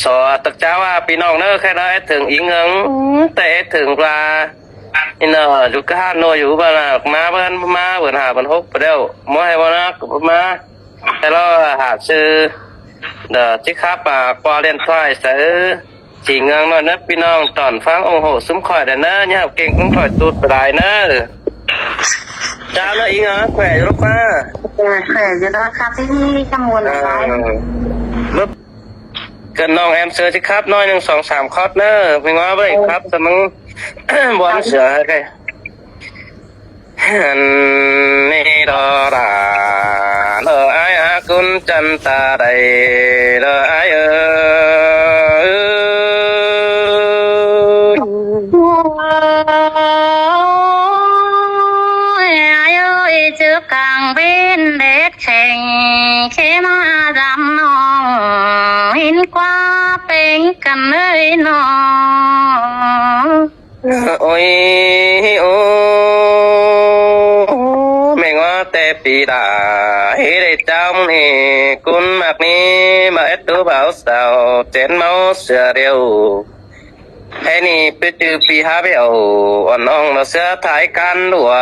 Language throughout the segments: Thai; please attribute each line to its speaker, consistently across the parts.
Speaker 1: สอตักเจ้าว่าพี่น้องเนอะแค่ได้ถึงอีเงิงแต่ถึงปลาอินเนอร์อยู่ก้าโนอยู่บ้านมาเบิ้นมาเบิ้นหาเบิ้นฮกไปเดียวมวยวันนักมาแต่เราหาซื้อเด้อที่ครับกว่าเล่นถ้อยซื้อจีเงิงน้อยนะพี่น้องตอนฟังโอ้โหซุ้มข่อยเด้อนะเนี่ยเก่งซุ้มข่อยตูดไปได้นะเจ้าเนอะอีเงิงแขวอยู่ลูกมา
Speaker 2: แขวนอยู่นะครับที่จำนวนอะไร
Speaker 1: บึ๊บกันน้องแอมเสือสิครับน้อย1 2 3คอร์สเนอร์เป็นง้อไปครับแต่มึง บอลเสือไงนี่ดอดาเลอไออากุนจันตาใดเลอไอ
Speaker 2: trước càng bên đét khèn khi mà dám nòng hin qua bên cầm nơi nó
Speaker 1: ôi ô mẹ ngó tê pì đà hí đây trong thì cún mặc ni mà ít tú bảo sao chén máu sửa đều thế ni bây giờ pì há béo on ông nó sửa thái can đùa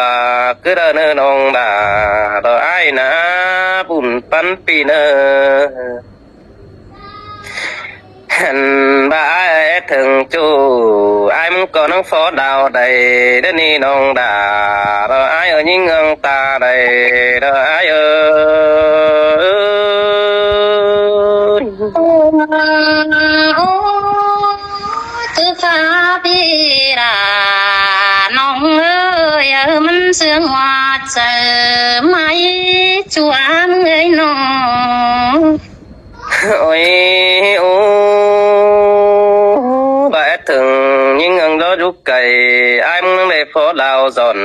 Speaker 1: cứ đờ nơ nong đà đờ ai na bùn pan pì nơ bà thường chủ ai muốn có nó phó đào đầy đất ni nong đà đờ ai ở những ngân ta đầy đờ ai
Speaker 2: từ xa đi ra nong ơi mình sương hoa chờ mai chúa người nó
Speaker 1: ôi ô bà thường những ngân đó rút cày ai muốn để phó đào giòn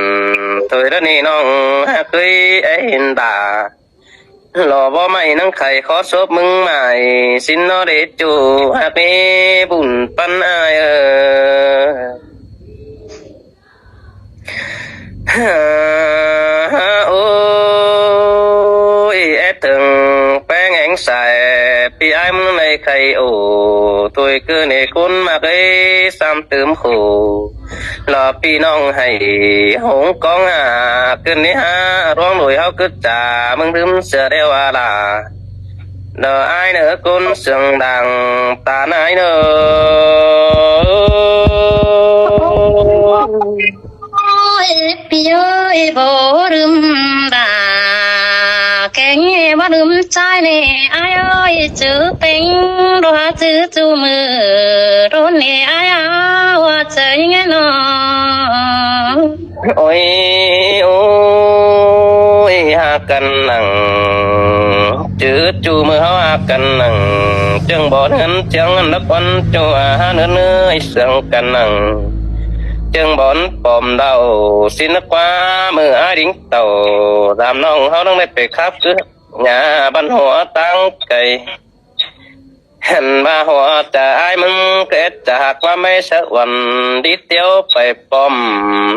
Speaker 1: thôi đất ni nong cưới ấy hiện đà lò bó mày nắng khẩy khó xốp mưng mày xin nó để chủ hạt bê bùn pan ai ôi ép từng bé ngánh xài vì ai mưng này khẩy ổ tôi cứ nề cún mà cái xăm tướm khổ lò pi nong hay hống con cứ nề ha roang nổi hao cứ trả mưng đếm sửa đeo là nợ ai nữa cún sừng đằng tàn ai nữa
Speaker 2: pi ơi bố đừng đà cái nghe bố đừng trai nè ai ơi chữ tính đoá chữ chú mơ rôn nè ai hoa chơi nghe nó
Speaker 1: ôi ôi ha cần nằng chữ chú mơ ha cần nằng chân bỏ hắn chân đất quan cho ha nữa nữa sương cần nằng chân bón bòm đầu xin nó qua mưa ai đính tàu làm nông hao đang để khắp cứ nhà ban hoa tăng cây hẹn ba hoa trả ai mừng kết trả hạt qua mấy sợ quần đi tiêu phải bòm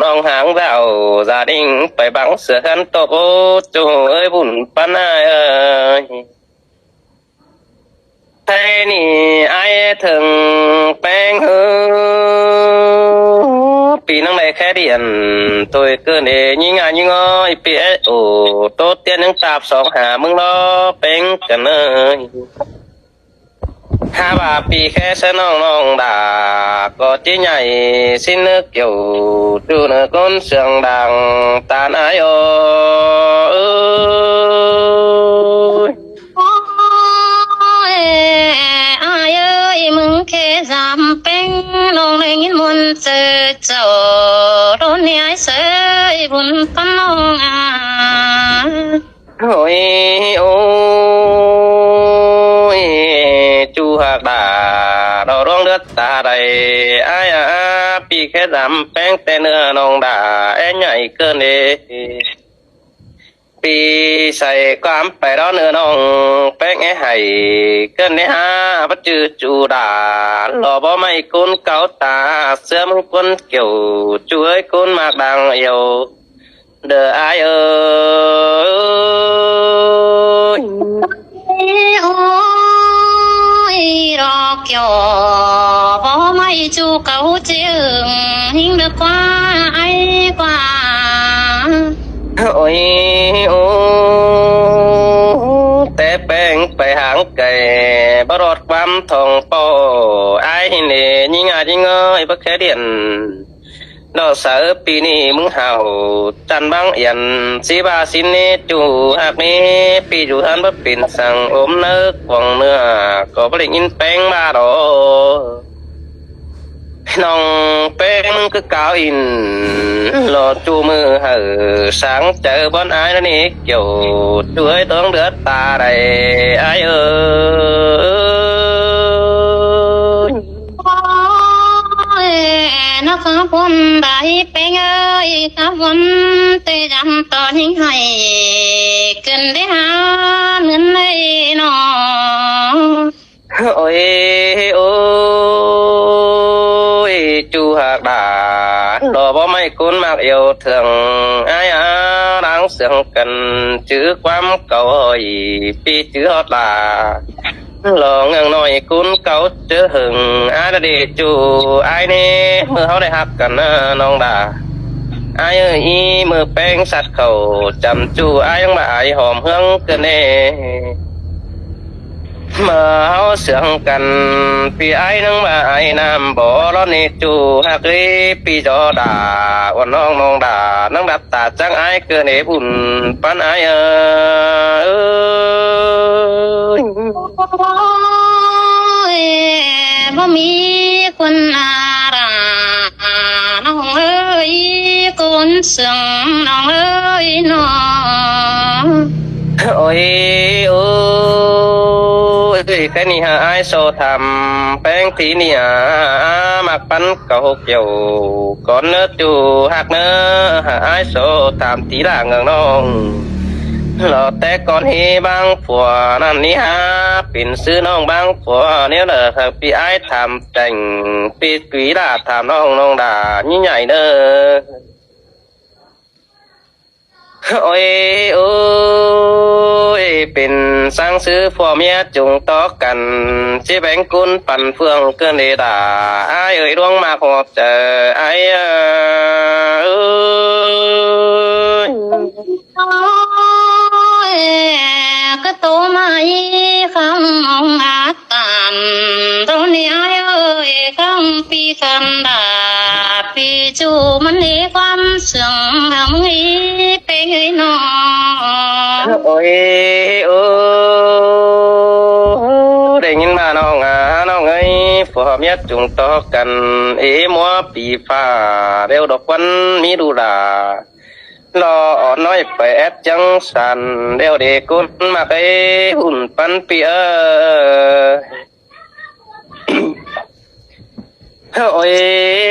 Speaker 1: nông hàng vào gia đình phải bằng sửa khăn tổ chú ơi bùn pan ai ơi thế ni ai thường bén hư vì năng này khé điện tôi cứ để như ngà như ngói bịa ồ tốt tiên những tạp sóng hà mừng lo bén cần ơi ha bà bị khé sẽ nong nong đà có chí nhảy xin nước kiểu chú nửa con sườn đằng tàn ai ơi
Speaker 2: ai ơi mừng khé giảm bén nong lên muôn giờ chờ đón ai sơi buồn pan nong
Speaker 1: ôi ôi chú hạc đà đò rong đất ta đầy ai bị khé giảm bén tên nửa nong đà em nhảy cơn điปีใส่ความไปร้อนเนื้อนองแป้งให้เกินในห้าปัจจุจูดาหล่อบ่ไม่กุนเกาตาเสื้อมึงกุนเกี่ยวช่วยกุนมากดังเอียวเด้ออายเอ้ย
Speaker 2: ôi rò kiểu bó may chu cấu chữ hình được qua ai qua
Speaker 1: โอ้ยโอ้แต่แป้งไปหางไก่บรอดความทองโปไอ้เนี่ยยิ่งอายิ่งเงยบักแค่เดียนดอกเสือปีนี้มึงเห่าจันบังเอียนสีบาสินนี้จูหากนี้ปีอยู่ทันบ่เป็นสั่งอมเนื้อขวางเนื้อก็บ่ได้ยินแป้งมาดอกน้องแป้งคือเก่าอินรอจูมือเห่อsángเจอบอนไอ้แล้วนี่เกี่ยวด้วยต้องเดือดตาใดไอ้เอ้ย
Speaker 2: ôi nó có quân đại bên ơi có quân tê đâm to những hay cần để há ngân đây nó
Speaker 1: โอ้ยโอ้ยจูหากด่านรอบ่ไม่คุ้นมากเอวเถื่องไอ้อาดังเสียงกันจื้อความเก่าอีปีจื้อฮอดลารอเงืองน้อยคุ้นเก่าเจอหึงอาดดีจูไอ้นี่เมื่อเขาได้ฮักกันนะน้องด่าไอ้เอ้ยอีมือแป้งสัตว์เขาจำจูไอ้ยังมาไอ้หอมเฮืองเกินเน่ mà áo sướng cần vì ai nâng mà ai nam bỏ lo nê chu hạc lý vì cho đà còn non non đà nâng đặt tà chẳng ai cơ nê bùn pan ai ơi
Speaker 2: ôiบ่มีคนอาราน้องเอ้ยคนเสื่องน้องเอ้ยน้อง
Speaker 1: ôi ôi cái này hả ai so thầm bén tí nè mặc bánh cầu kiểu con nước chu hạt nữa hả ai so thầm tí là ngừng non lọ té con hi băng phùaนั่นนี่ฮะเป็นซื้อน้องบางผัวเนี่ยเด้อครับพี่ไอ้ทำแต่งพี่กุยด่าทำน้องน้องด่ายิ่งใหญ่เด้อโอ้ยโอ้ยเป็นสร้างซื้อผัวเมียจุงต่อกันสิแบ่งกุนปั่นเฟืองเกินเลยด่าไอ้เอ้ยดวงมาหอบเจอไอ้เอ้ย
Speaker 2: ôi cái tổ mày không mong ác tàn đâu nè ai ơi không pi không đà pi chu mình đi quan sương không nghĩ bên người nó
Speaker 1: โอ้ยโอ้ได้ยินมาน้องน้องเอ้ยผัวเมียจุงต่อกันมัวปีฟ้าเร็วดอกวันมีดูดารออ่อนน้อยไปแอดจังสันเร็วเด็กกุนมาไปหุ่นปันปีโอ้ย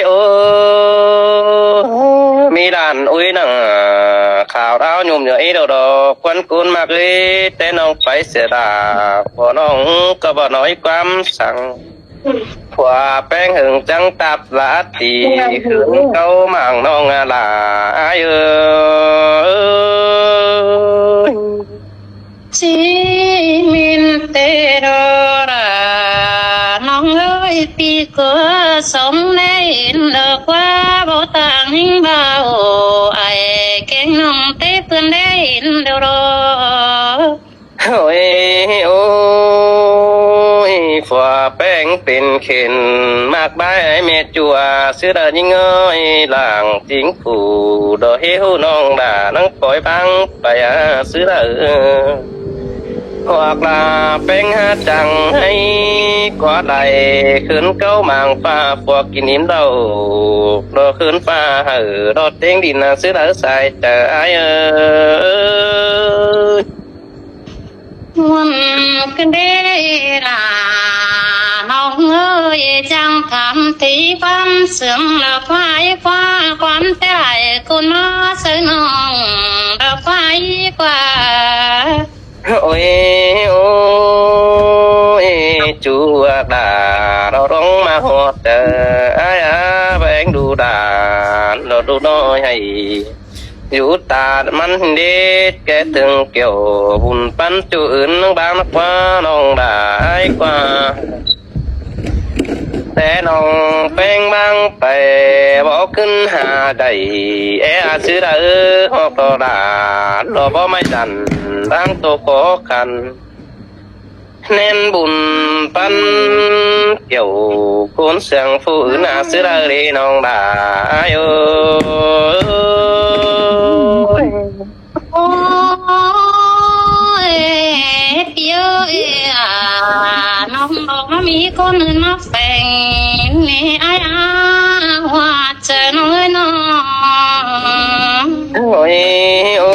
Speaker 1: โอ้มีด่านอุ้ยนังข่าวร้าวยุ่มเหนื่อยดอกดอกควันกุนมากเลยแต่น้องไปเสียดาพอน้องก็บ่น้อยความสั่งผัวแป้งหึงจังตับละตีหึงเก้ามั่งน้องลาอายเอ้ย
Speaker 2: chỉ mình tê đô ra nong ơi pi cửa sống nên được qua bảo tàng hình bao ai kén nong tê cơn đến đâu đó
Speaker 1: โอ้ยโอ้ยฝัวแป้งเป็นเข็นมากบายไอเมจัวซื้อดายิ่งเอ้ยหลังจิงผู้ดอเฮหูน้องด่านังปล่อยพังไปซื้อดาขวากลาแป้งหาจังให้ขวาไหลขึ้นเก้ามังฟ้าพวกกินหิมเดาดอขึ้นฟ้าดอเต้งดินซื้อดาใส่เจอไอเอ้ย
Speaker 2: muôn cái đê là nong ơi chẳng cảm thấy quan sướng là phải qua quan thế lại con nó sẽ nong là phải qua
Speaker 1: โอ้ยโอ้ยจูด่าเราร้องมาหอดเจอไอ้แบงดูด่าเราดูน้อยให้อยู่ตามันเด็ดแกถึงเกี่ยวบุญปันจูอื่นน้องบางนักว่าน้องด่าไอ้กว่า แต่น้องแป้งบางไปบอกขึ้นหาได้ซื้อได้หอกตอดารอบ่ไม่ดันตั้งตัวขอกันเน้นบุญปันเกี่ยวคนเสียงผู้อื่นซื้อได้เลยน้องดาเอ้ย
Speaker 2: โอ้ยพี่เอ้ยน้องบอกว่ามีคนอื่นมาแฝงนี่ไอ้ว่าเจอน้อยน้อง
Speaker 1: โอ้ยโอ้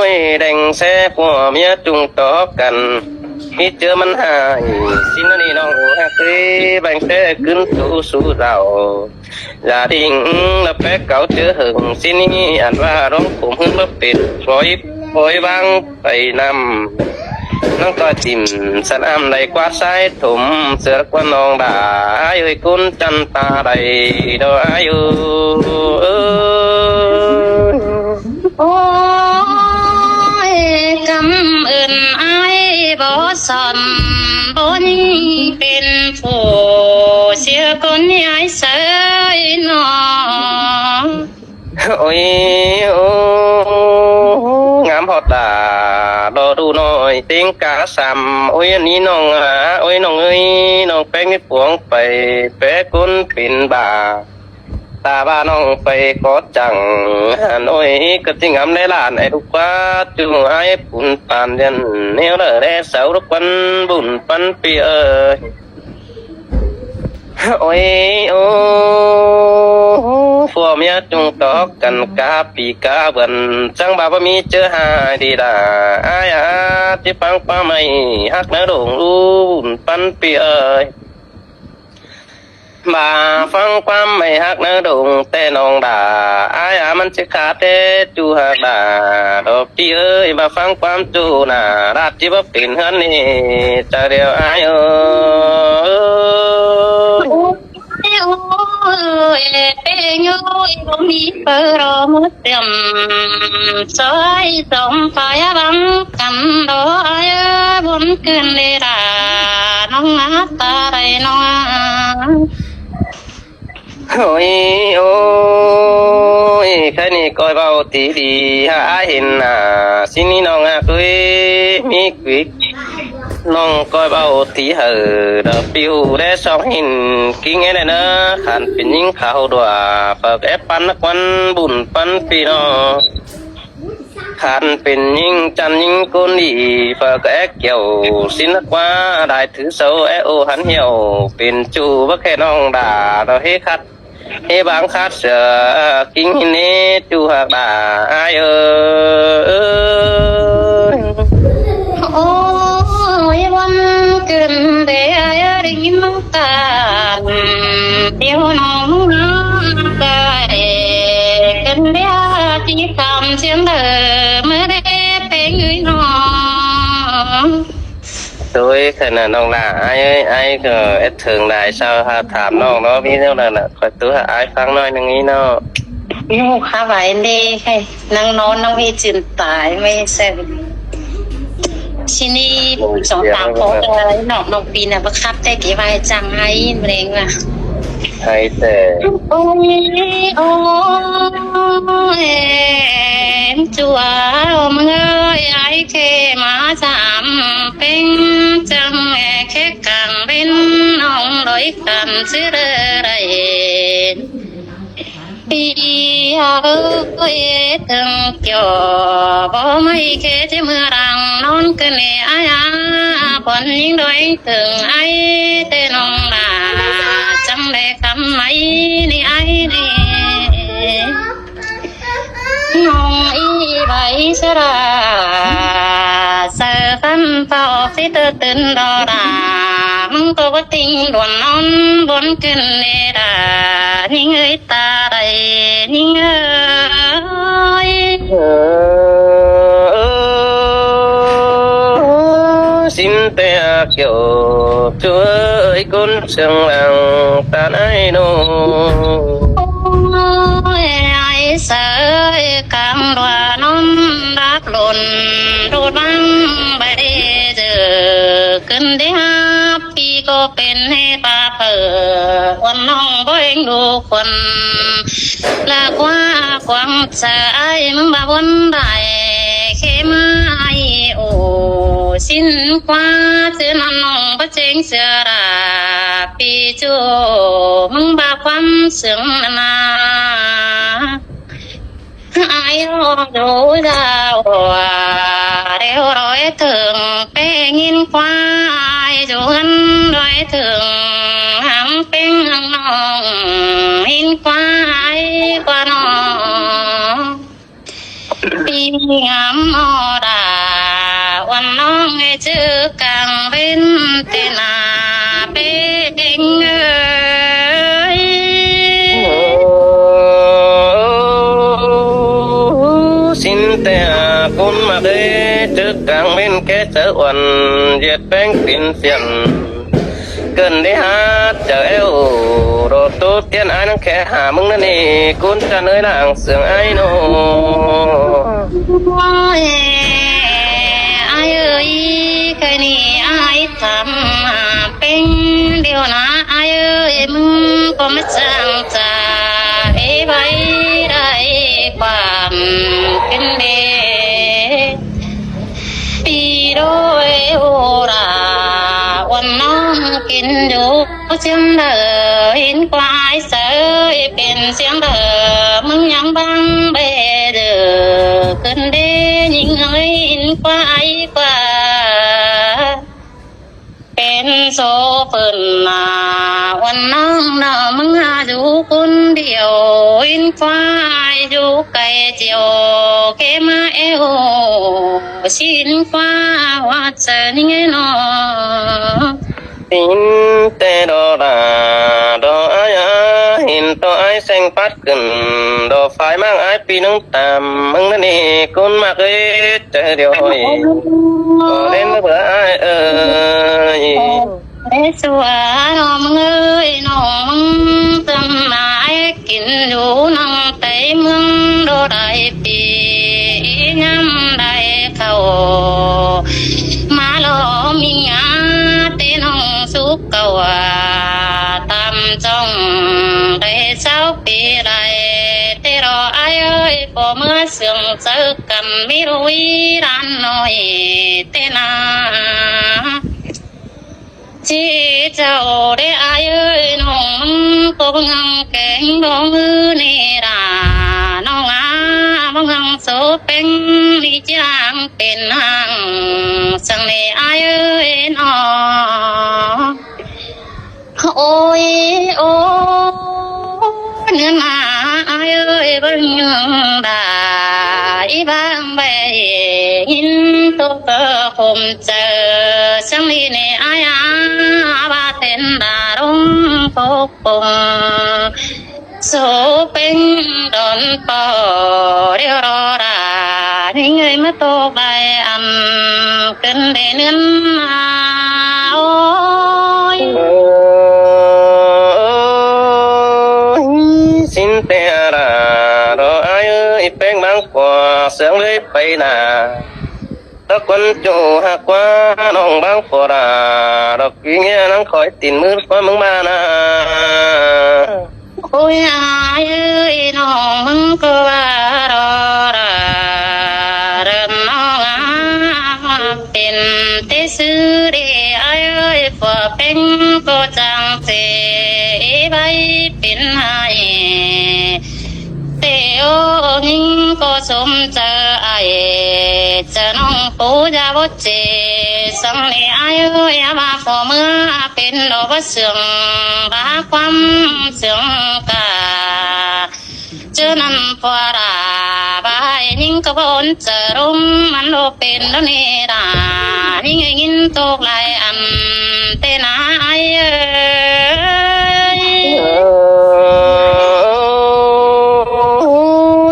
Speaker 1: ยแดงแซ่ผัวเมียจุงต่อกันมีเจอมันหายสินนี่น้องฮักเอ้แบ่งแซ่ขึ้นตู้สู่เราอย่าทิ้งละแป๊กเก่าเจอหึงสินี่อันว่าร้องผมขึ้นมาปิดปล่อยบางไปนำน้องก็จิ้มสนามในกวาดสายถมเสือกว่าน้องด่าเอ้ยคุณจันตาใดดอกอายุเอ้ย
Speaker 2: โอ้ยกำอื่นไอ้บ่สอนบ่ยิ่งเป็นผู้เสียคนใหญ่เสยน้อง
Speaker 1: โอ้ยโอ้งามพอตาดอดูหน่อยเต็งกาสามโอ้ยอันนี้น้องโอ้ยน้องเอ้ยน้องแป้งนี่ปวงไปแป้กุนเป็นบ่าตาบ้าน้องไปกอดจังโอ้ยก็จิงงามในลานไอ้ลูกว่าจุงไอ้ปุ่นปานเดินเนี้ยเลยได้เสาลูกปันบุญปันปีเอ้ยโอ้ยโอ้ผัวเมียจุงตอกกันกาปีกาเบิ่นจังบ่ามีเจอหาดีดาอายที่ฟังป้าไม่ฮักนะดงรู้บุญปันปีเอ้ยมาฟังความไม่ฮักนะดงแต่น้องด่าอายมันจะขาดแต่จูฮักด่าดอกพี่เอ้ยมาฟังความจูน่ะราดที่ว่าเป็นเฮือนนี่จะเดียวอายเอ้ย
Speaker 2: โอ้ยเป็นโอ้ยบ่มีเปอรอมุดเต็มซอยสองฝ่ายบังกันดอยบนเกินเลยดาน้องนาตาไรน้อง
Speaker 1: โอ้ยโอ้ยแค่นี้ก็เบาตีดีหาเห็นสินี่น้องเคยมีกวิกน้องก็เบาตีเหอดอกปิวได้สองหินกิ้งไงเนอะขันเป็นยิงเขาดัวเปิดแอปปันนักวันบุญปันปีนอขันเป็นยิงจันยิงกุนดีเปิดแอเกี่ยวสินักว่าได้ถือเสาโอหันเหี่ยวเป็นจูว่าแค่น้องด่าเราเฮคัดบางคาดเสือกิ้งหินนี้จูหักด่าอาย
Speaker 2: โอ้ยวันเกินเดียริมตาเดียวน้องน้ำใจกันเดียจีคำเสียงเธอเมื่อได้เป็นเงยน้อง
Speaker 1: tôi khả năngน้องล่ะaiก็ถึงได้เศร้าถามน้องเนาะพี่เท่านั้นน่ะคอยตัวไอ้ฟังหน่อยนึงนี้เนาะ
Speaker 2: อยู่ขาไหวเด้ให้นั่งนอนนั่งมีจินตายไม่เสร็จทีนี้สองสามคนเลยน้องปีน่ะบังคับแต่กี่ใบจังให้เรงว่ะ
Speaker 1: ให้แต่
Speaker 2: โอ้ยโอ้ยจัวเมื่อไอ้เคมาสามเป็นจังแค่กังเป็นน้องลอยกันซื้ออะไรปีเอ้ยถึงเกี่ยวบ่ไม่แค่จะเมื่อรังนอนกันเลยอาญาปนยิ่งโดยถึงไอ้แต่น้องลาจำได้คำไหมนี่ไอ้นี่น้องอีใบสระเสือฟันเป่าฟิตตื่นดอรามึงก็ว่าติงหลวนนอนบนขึ้นเลยดานิ่งเอ้ยตาใดนิ่งเอ้ย
Speaker 1: xin te kiểu chúa ơi con sương làng ta ai đâu
Speaker 2: โอ้ยไอ้เสยกลางดวน้อมรักหล่นรูดบังไปได้เจอขึ้นได้ห้าปีก็ เป็นให้ปาเปิดวันน้องบ่เองดูคนลากว่าความใจมึงบ่วนได้เคมาโอ้สิ้นกว่าเสือน้องบ่เจงเสือราปีจูมึงบ่ความเสื่องนาai rồi đào hòa đeo rồi thường pe nhìn qua ai dù anh rồi thường hàm pin hằng nòng nhìn qua ai qua nó đi ngắm mò đà quan nó nghe chữ càng bên tên là pe đinh ơi
Speaker 1: xin te cún mà ghê trước càng bên kế sở uẩn diệt bánh tin xiên cần đi hát chờ eo đồ tốt tiên ai năng khẽ hạ mừng nè nì cún cha nơi làng sương ai nô
Speaker 2: ôi ai ơi cái này ai thầm bên điều là ai ơi mừng có mất sang trà ê bay đâyความเป็นเดปีโดยโอราวันน้องกินอยู่เสียงเดินเห็นควายเสยเป็นเสียงเดินมึงยังบังเบเดือขึ้นเดยิงเอ้ยเห็นควายกว่าเป็นโซเปินนาวันน้องน่ะมึงหาอยู่คนเดียวอินควายอยู่ไกลเจียวแค่มาเอวสินควาว่าจะนี่ไงน้อ
Speaker 1: tin te đo là đo ai hin to ai xanh phát cần đo phải mang ai pi nâng tạm mừng nè nè con mặc ấy trời điều hỏi đến bữa ai ơi
Speaker 2: ê xua nó mừng ơi nó mừng tâm ai kín đủ nâng tay mừng đô đại pi nhắm đại khẩu mà lo mình tên hồng xúc cầu tam trong để sao bị lại thế rồi ai ơi có mưa sương sơ cầm mi rui ran nói tên chỉ cháu để ai ơi nong có ngang kén đong nè ra nong mong ngang số pen đi chang pen hàng sang nè ai ơi nó ôi ôi nên ai ơi vẫn đại bang bè nhìn tôi hôm chờ sang đi nè ai ba tên đà đông phục cùng số bên đón bỏ đeo đò đà những người mất tô bài ăn cân để nên ôi
Speaker 1: xin te ra đó ai ơi bên mang quả sương lấy bay nà đó quân chủ hạ qua nòng băng phò đà đó quý nghe nắng khỏi tin mưa qua mừng ba na
Speaker 2: ôi ai ơi nó mừng cơ ba đó ra nóเป็นเตซื้อเดai ơi phò bên cô chẳng thể bayเป็นให้ Teo nhưng có sum chờ ai chờ nong phú gia bố chế sang lì ai ơi ba phò mưa bên đồ bất sương ba quăm sương cả chưa nằm phò đà ba nhưng có bốn chờ rung ăn đồ bên đó nè đà nhưng người nhìn tục lại ăn tên ai ơi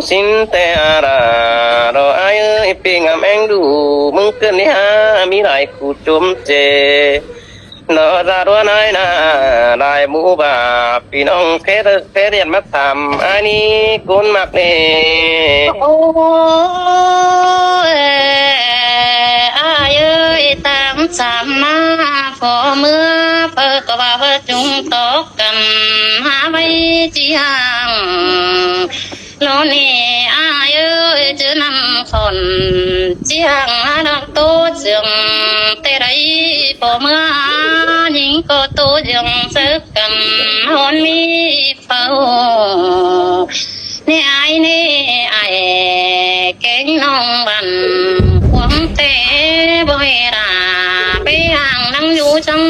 Speaker 1: xin te ra đó ai ơi pi ngam anh đủ mừng cơn đi ha mi lại cụ chôm chê nó ra đua nói na lại mũ bà pi nong phê điện mắt thầm ai ni côn mặc nè
Speaker 2: ôi ai ơi tang ำสามมาพอเมื่อเพิกก็ว่าเพิจุงตกกันหาไว้จีห่างโลนี่อายเอ้ยเจอนำคนจีห่างหาดอกโตเจียงเตไรพอเมื่อยิงก็โตเจียงซึกกันหอนมีเฝ้านี่ไอ้เก่งน้องบันควงเตะบ่ให้ราไปห่างนั่งอยู่จัง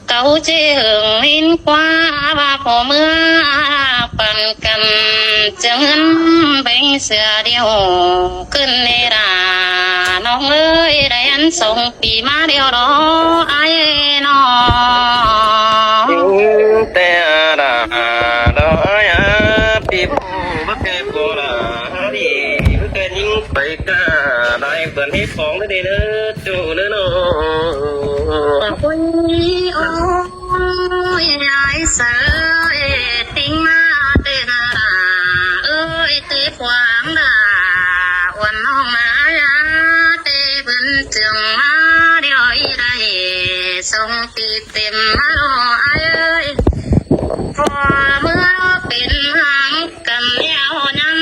Speaker 2: เก่าเจหึงหินกว่าว่าพอเมื่อปันกันจะเงินแบ่งเสือเดียวขึ้นในราน้องเอ้ยได้อันส่งปีมาเดียวรอไอ้น้อง
Speaker 1: แต่ดาดอยปีผู้บักแก่โบราณดีบักแก่ยิงไปกาได้เปิดให้ของได้เด้อจูเด้อเนาะ
Speaker 2: โอ้ยโอ้ยยายเสือติ้งมาเตนาดาเอ้ยเตะขวางดาวันน้องมายาเตะบึนจึงมาเดียวอีได้ส่งตีเต็มมาโลไอ้เอ้ยพอเมื่อเป็นหางกันยาวนั้น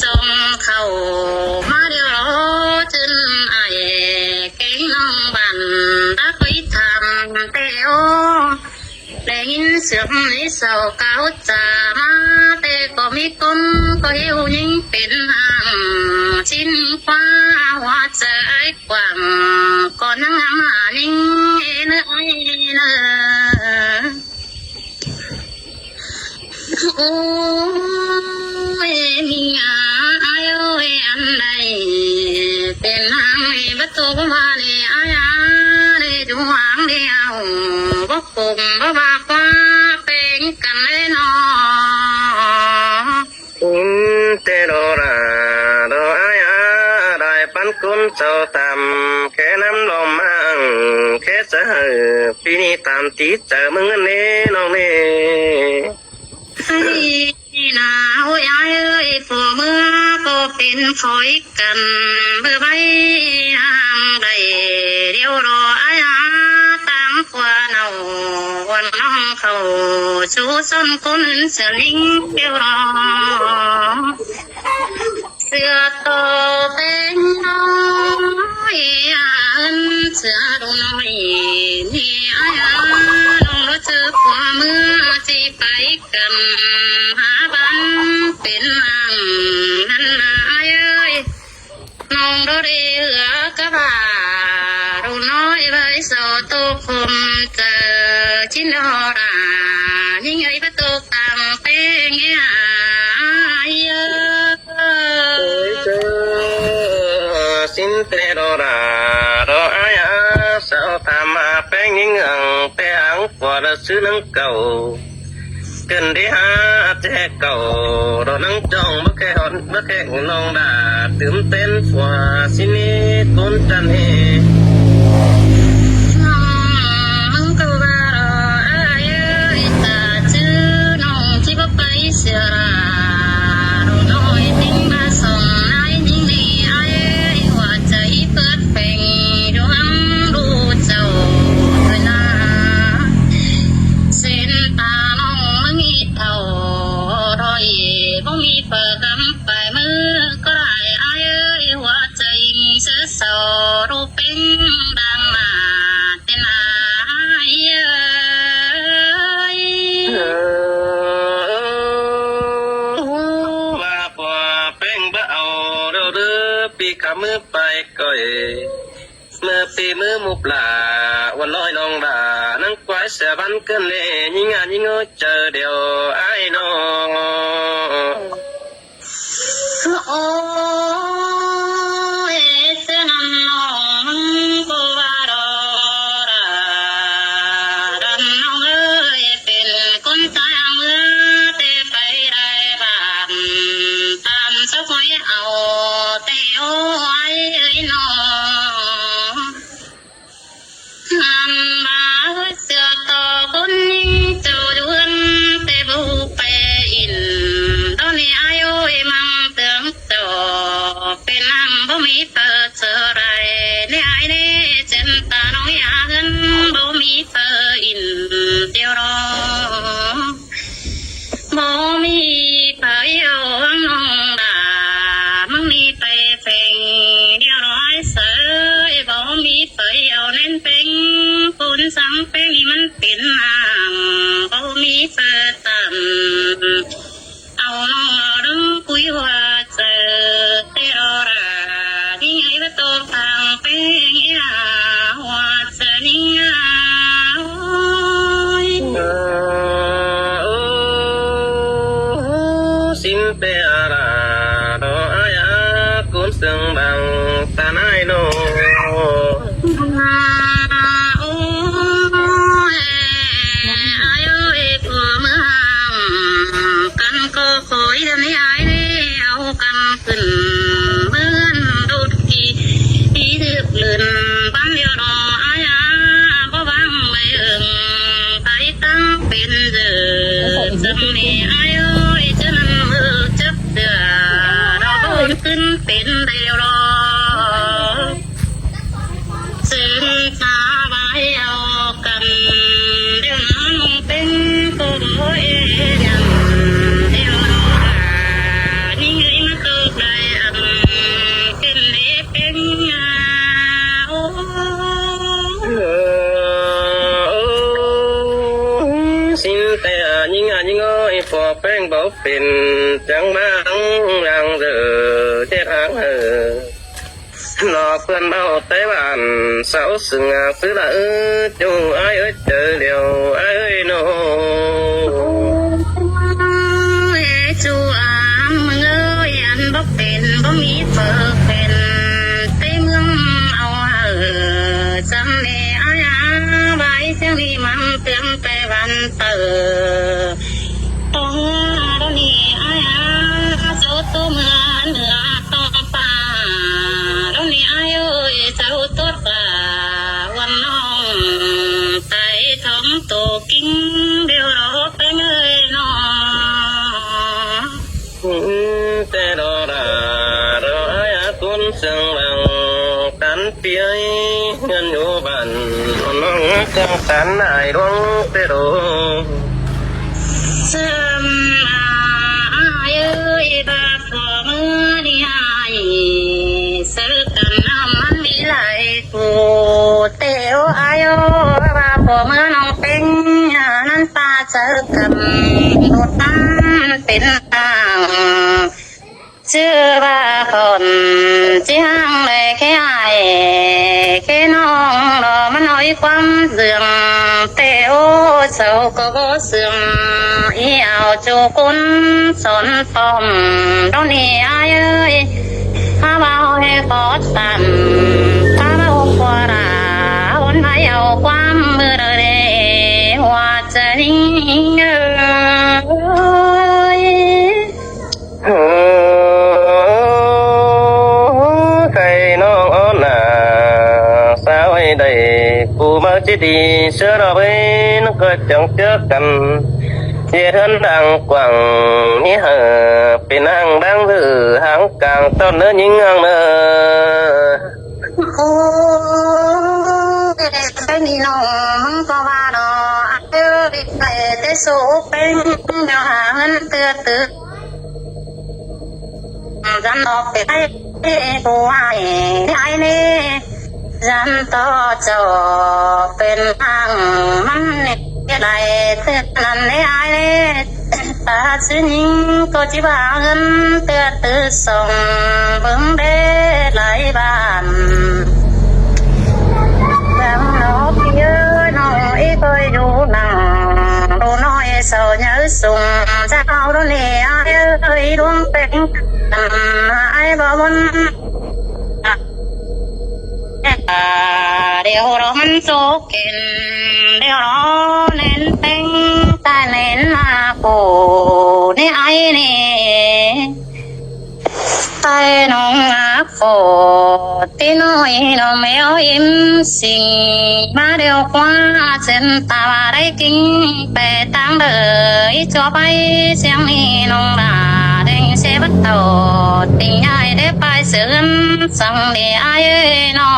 Speaker 2: ส่งเข้ามาเดียวรอจนไอ้เก่งน้องบันรักไว้ทำเตโอได้ยินเสียงไอ้เสาเก่าจ่ามาแต่ก็มีคนก็เหี่ยวยิ่งเป็นหางชิ้นฟ้าหัวใจกว้างก่อนนั่งหานิ่งเนื้อไอ้เนื้อ โอ้ยมีอายโอ้ยอันใดเป็นหางประตูมาเนี่ยอายเนี่ยจวงเดียวบ่ปุ่มบ่บากว่าเป็นกันเลยนอ
Speaker 1: แต่ดอราดออายได้ปันคุณเจ้าตำแค่น้ำลมมังแค่เสือปีนี้ตามตีเจอมึงเน่น้องเน่
Speaker 2: นาโอ้ยอายเอ้ยผัวเมื่อก็เป็นคอยกันเบื่อใบห่างใดเดียวรออายตามกว่าเนาวันน้องเขาชูส้นคนเสือลิงเดียวรอเสือโตเป็นน้อยอันเสือดูน้อยนี่อายน้องรู้จักผัวเมื่อสิไปกันหาบ้านเป็นอังนั่นนะเอ้ยน้องรู้ดีเหลือกะบ่ารู้น้อยใบโซตุคมเจอชินหอรายิ่งใหญ่ประตูต่างเป็นเงี้ยเยอะ
Speaker 1: เจอสินแต่ดอราดออายสาวตามมาแป้งยิงอังแป้งกว่าซื้อนังเก่าเกินได้หาแจกเก่าเรานั่งจ้องบ่แค่หอนบ่แค่น้องดาตื่นเต้นฝัวสินี้ต้นจันเฮ
Speaker 2: มึงก็ว่าเอ้ยตาชื่อน้องที่บ่ไปเสียราดูน้อยทิ้งมาส่งนายยิ่งดีเอ้ยหัวใจเปิดเพ่งดวงดูเจ้าด้วยนะเส้นตาน้องมึงอีเท่ารอยบ่มีเปิดกำไปมือก็ได้เอ้ยหัวใจเสือเศร้ารูปเป็นดังมาเต้นอาเอ้ย
Speaker 1: ว่าพอแป้งบ่เอาเด้อเด้อปีขามือไปก่อยเมื่อปีมือมุปลาวันลอยน้องดานั่งควายเสียบันเกินเลยยิงงานยิงเงยเจอเดียวไอ้น้อง
Speaker 2: โอ้ยเส้นน้องก็ว่าดอราดันน้องเอ้ยเป็นคนตายเมื่อเตะไปได้บ้านตามสักหอยเอาแต่โอ้ยน้อง มาเสือต่อคนยิงเจ้าดวนเตบูไปอินตอนนี้อายุมังเตืองต่อ นสังเป็นนี่มันเป็นนางเขามีเสือต่ำเอาน้องดึงคุยว่าเจอเตอราที่ไงว่าตัวพังเป็นยาว่าเจอนี่ยา
Speaker 1: xin pe ra đó ai cũng sương bằng ta nai nô
Speaker 2: khối đêm nay ai đi ao cầm cần bươn đốt kỳ đi được lượn bắn điều đó ai có vang mây ừng tay tăng bên giờ dầm này ai ơi chứ nằm mơ chấp đưa đó bônขึ้นเป็นเดียวรอซึ่งตาใบเอากันเดี๋ยวนั้นเป็นตัวเอง
Speaker 1: xinแต่ยิ่งยิ่งเอ้ยพอแป้งเบาเป็นจังบ้างรังเดือเจ็ดหางหลอกเพื่อนเบาไต้หวันเสาสึงซื้อละจูไอ้เอ้ยเจอเดียวไอ้เอ้ยโน
Speaker 2: จูมึงเอ้ยอันบ่เป็นบ่มีเปิดเป็นเต้เมืองเอาจำเนอาญาใบเสียงดีมันเตือนไปวันเตอต้องตอนนี้อาญาเจ้าตัวเมืองเหนือต่อป่าตอนนี้อายุเจ้าตัวป่าวันน้องไต่ท้องโตกิ้งเดียวเราไปเงยน้อง
Speaker 1: แต่รอรอไอ้คุณซึ่งบังกันเปียเงินอยู่บ้านน้องจังสันไอ้ดวงเตโร
Speaker 2: จำอายุบาพอมือนี่หายซื้อกันน้ำมันมีหลายกูเตียวอายุบาพอมือน้องเป็นนั้นตาเจอกันดูตั้งเป็นต่างชื่อว่าคนจีฮังเลยแค่ไอ้แค่น้องรอมันน้อยความเสื่อมเตโอเจ้าก็บ่เสื่อมอีเอาจูกุนสนฟอมตรงนี้ไอ้เอ้ยข้าเบาให้กอดตันข้าเบากว่าราวันไหนเอาความมือเร่ว่าจะนิ่งเอ้ย
Speaker 1: ใครน้องอ้อนสาวไอ้ใดกูมาจิดีเชื่อเราไปนึกก็จังเจอกันเสียเทินดังกว่างนี่เหอเป็นนางดังหรือหางกลางต้นเนื้อยิงงเนื้อ
Speaker 2: โอ้เป็นนี่น้องก็ว่าดอกเอ้ยไปแต่สูเป็นเดี๋ยวหาเงินเตือนตึกจันออกไปให้กูไอ้นี่จันต่อจอเป็นทางมันเนี่ยไรเตือนนั่นไอ้นี่ตาซื้อนิ่งก็จีบเงินเตือนตึกส่งเบิ่งได้หลายบ้านดังน้องพี่เอ้ยน้องอีเคยดูหนังดูน้อยเศร้าเนื้อสุ่มจะเอาตรงนี้เอ้ยดวงเป็นไอ้บ่บนเดี๋ยวเรามันโจกินเดี๋ยวเราเน้นเป็นตาเน้นมาปูนี่ไอ้นี่ไอ้น้องอาโฟตีน้อยน้องแมวยิ้มสิงมาเดียวกว่าเส้นตาได้กินไปตั้งเดือยจ่อไปเสียงนี้น้องด่าเด้งเสบัดโตติงใหญ่ได้ไปเสื่อมสั่งเดียไอ้น้อ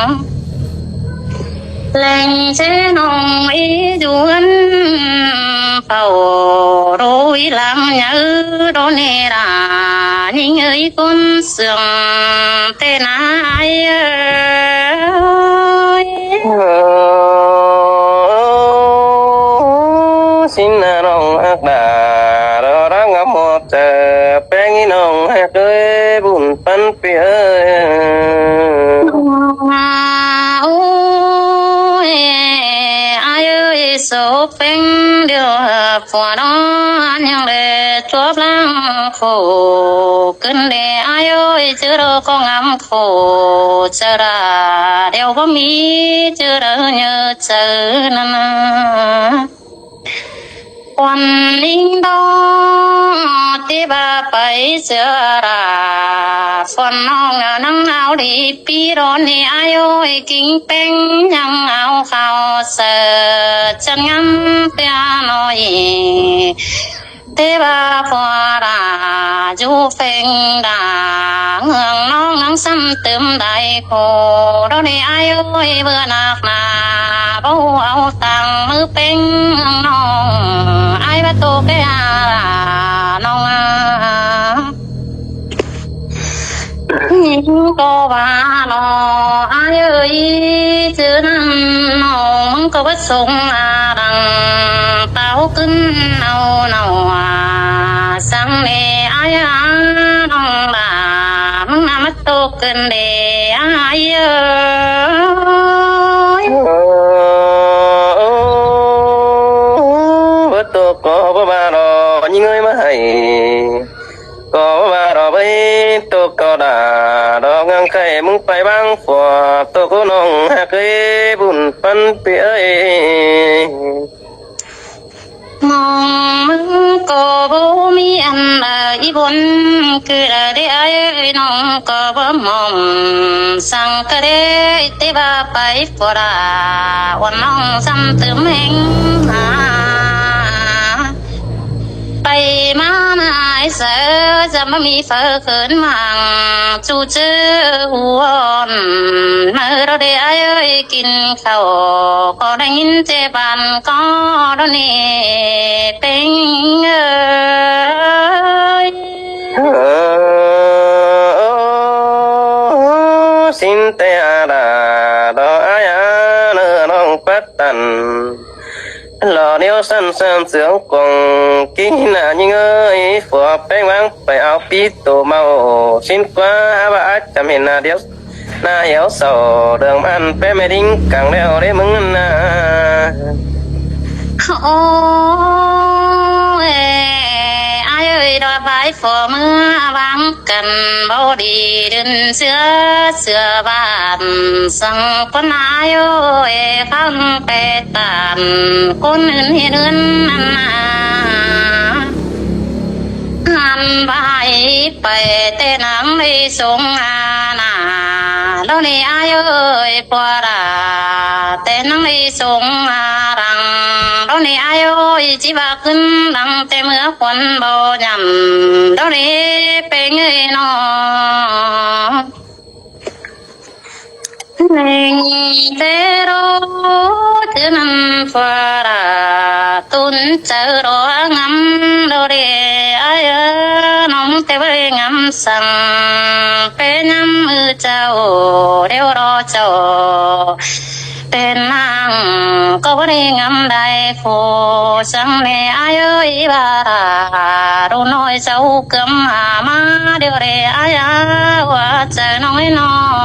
Speaker 2: งแหล่งเจ้น้องอีจวนเฝ้ารวยหลังยืดโดนเนรายิ่งเอ้ยคนเสื่อมเตนาย
Speaker 1: xin nong hạc đà đó ra ngắm một tờ bé nghĩ nong hạc ơi buồn phân phía
Speaker 2: ôi ai ơi số phanh điều phò đó nhưng để chuốc lăng khổ cơn để ai ơi chưa đâu có ngắm khổ chờ ra đều có mi chưa đâu nhớ chờ nè quan linh đó tí ba bảy giờ ra phần nong nắng áo đi pi đón đi ai ơi kinh beng nhang áo khao sợ chân ngắm piano gì thế ba phò ra du phèn đà ngưỡng nong nắng xăm tươm đại khổ đó đi ai ơi vừa nạc nà bầu áo tàng mưa beng nong ai bắt tô cái nong những cô bà nó ai ơi chứ nó có bất sung đằng tao cưng nào nào sáng nè ai nong là mất tô cưng để ai ơi
Speaker 1: bất tô có ba đó những người mà hay có ba đó bây tô có đà đó ngang khay mung phải băng phò tô có nong hạc ơi buồn phân phía
Speaker 2: mong có bố mi ăn ý bốn cứ là để ai nong có bố mong sang cái đấy tế ba bảy phò đà quan nong xăm tươm hình bay má ai sợจะไม่มีเฟอเขินมังจูเจอหัวเมื่อเราได้ไอ้กินข้าวก็ได้ยินเจ็บันก็เราเนี่ยเป็น
Speaker 1: xin te đà đó ai nơ nong phát tần lò điêu sân sân sướng cùng kỹ là những ơi phù bánh vắng phải áo pí tổ màu xin qua bà chăm hiện là điêu na hiểu sầu đường ăn bé mê đinh càng đeo để mừng na
Speaker 2: ôi ai ơi đòi vai phò mưa vắng cần bao đi đừng xưa bàn sang con ai ơi không bê tàn con hiền ơn ăn vai bề tên nắng đi xuống nà đó đi ai ơi qua đà tên nắng đi xuống rằng đó đi ai ơi chỉ bà cưng đằng tên mưa quần bao nhầm đó đi bên người nó mình thế đó thứ năm qua đà tuôn chờ đó ngắm đó đi ai nóng té với ngắm sang bé nhắm mưa trâu đeo đó trâu tên nàng có đi ngắm đại phô chẳng lẽ ai ơi bà đâu nói cháu cấm má điều để ai quá trời nói nó